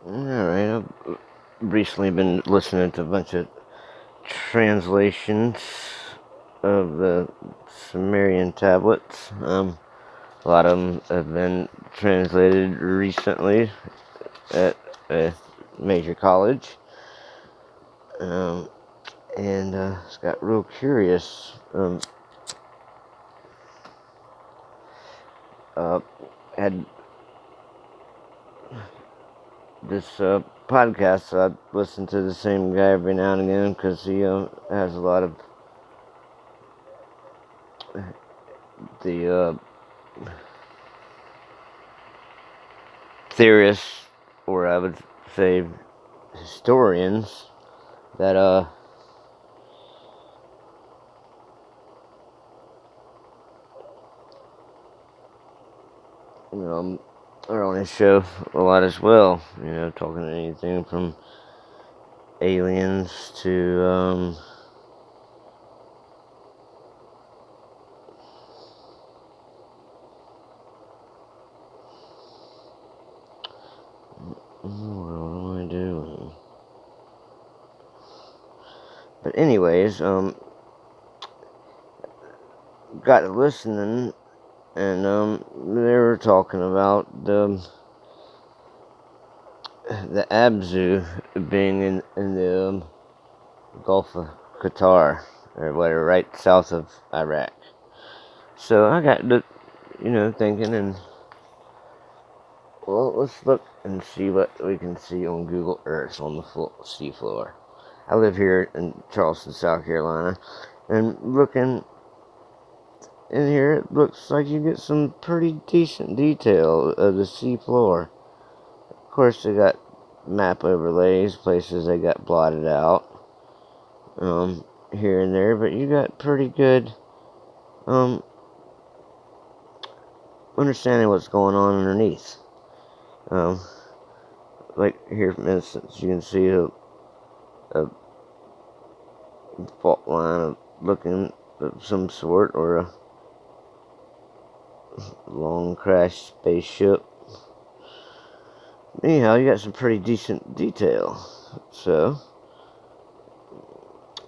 Alright, I've recently been listening to a bunch of translations of the Sumerian tablets. A lot of them have been translated recently at a major college. And it's got real curious. Had this podcast, I listen to the same guy every now and again because he has a lot of the theorists, or I would say historians, that are on his show a lot as well. Talking anything from aliens to what am I doing? But anyways, got to listening, and they were talking about the Abzu being in the Gulf of Qatar, or whatever, right south of Iraq. So I got to, thinking, and well, let's look and see what we can see on Google Earth on the seafloor. I live here in Charleston, South Carolina, and looking in here, it looks like you get some pretty decent detail of the seafloor. Of course, they got map overlays, places they got blotted out, here and there, but you got pretty good, understanding what's going on underneath. Like here, for instance, you can see a fault line of looking of some sort, or a long crashed spaceship. Anyhow, you got some pretty decent detail. So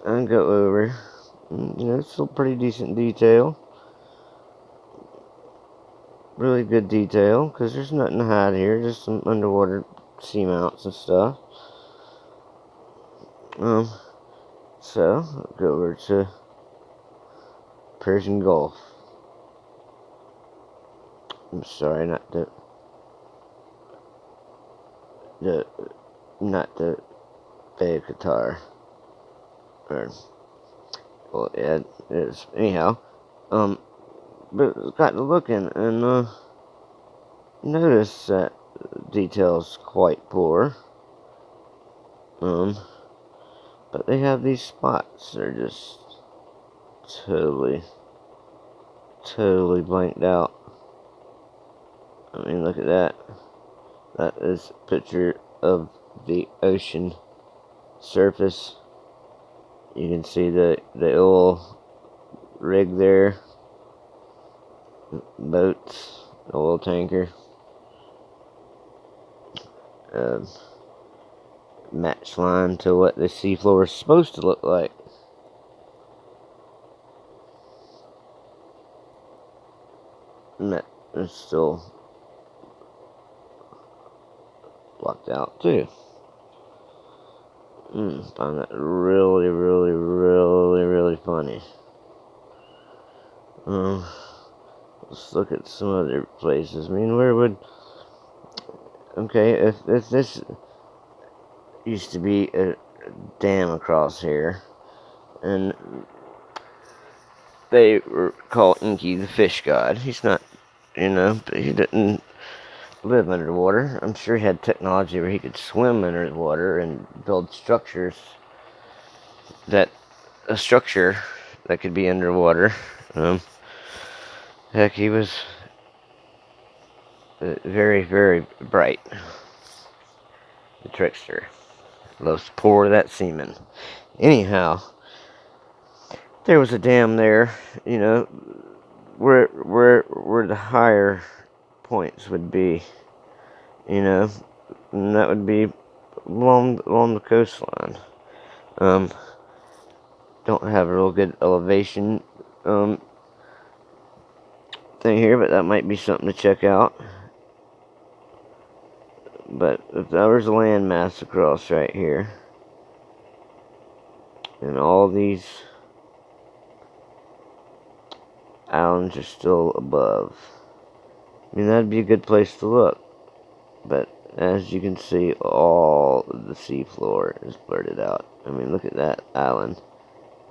I can go over. It's still pretty decent detail. Really good detail, because there's nothing to hide here. Just some underwater seamounts and stuff. So I'll go over to Persian Gulf. I'm sorry, not the Bay of Qatar. Well, yeah, it is. Anyhow, but got to looking, and notice that detail's quite poor. But they have these spots. They're just totally blanked out. I mean, look at that. That is a picture of the ocean surface. You can see the oil rig there. Boats, oil tanker. Match line to what the seafloor is supposed to look like. And that is still blocked out too. Find that really, really, really, really funny. Let's look at some other places. I mean, where would... Okay, if this used to be a dam across here, and they were called Enki, the fish god. He's not, but he didn't live underwater. I'm sure he had technology where he could swim under the water and build structure that could be underwater. Heck, he was very, very bright. The trickster. Loves to pour that semen. Anyhow, there was a dam there, where the higher points would be, and that would be along the coastline. Don't have a real good elevation thing here, but that might be something to check out. But if there was a landmass across right here, and all these islands are still above, I mean, that'd be a good place to look. But as you can see, all of the seafloor is blurted out. I mean, look at that island.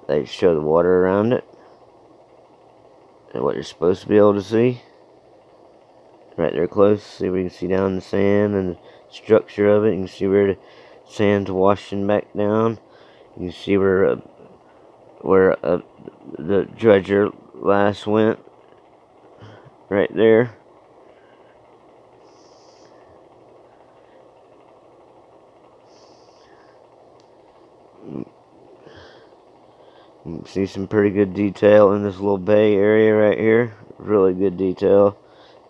They show the water around it, and what you're supposed to be able to see. Right there close, see where you can see down the sand and the structure of it. You can see where the sand's washing back down. You can see where the dredger last went. Right there. You can see some pretty good detail in this little bay area right here. Really good detail.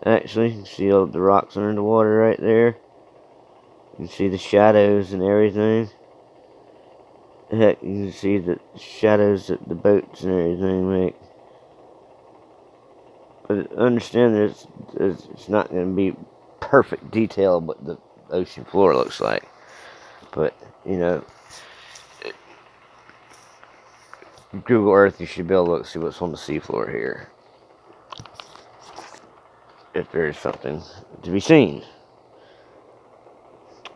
Actually, you can see all the rocks under the water right there. You can see the shadows and everything. Heck, you can see the shadows that the boats and everything make. But understand that it's not going to be perfect detail of what the ocean floor looks like. But, you know, Google Earth, you should be able to look, see what's on the seafloor here. If there is something to be seen.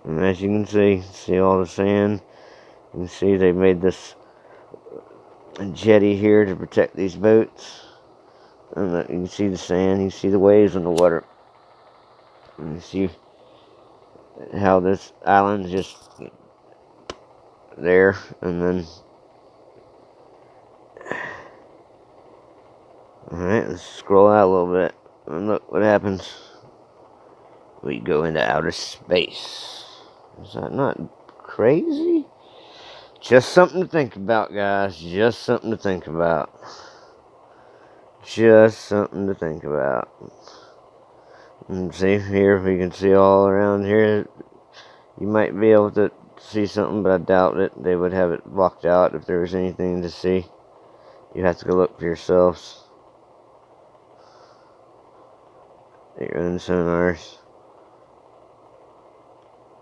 And as you can see all the sand. You can see they made this jetty here to protect these boats. And you can see the sand, you can see the waves in the water. And you see how this island is just there, and then alright, let's scroll out a little bit and look what happens. We go into outer space. Is that not crazy? Just something to think about, guys. Just something to think about. Just something to think about. And see, here we can see all around here. You might be able to see something, but I doubt it. They would have it blocked out if there was anything to see. You have to go look for yourselves. Your own sonars.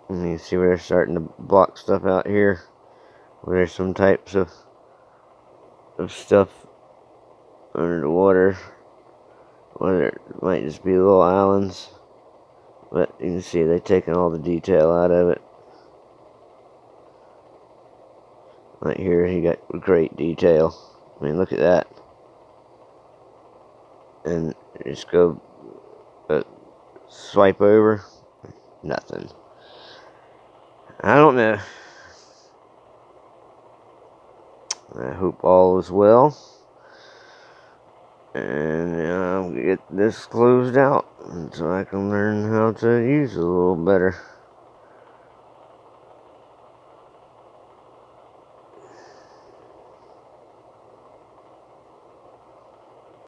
And you see where they're starting to block stuff out here. Where there's some types of stuff under the water. Whether it might just be little islands. But you can see they've taken all the detail out of it. Right here, you got great detail. I mean, look at that. And just go swipe over. Nothing. I don't know. I hope all is well. And I'll get this closed out so I can learn how to use it a little better.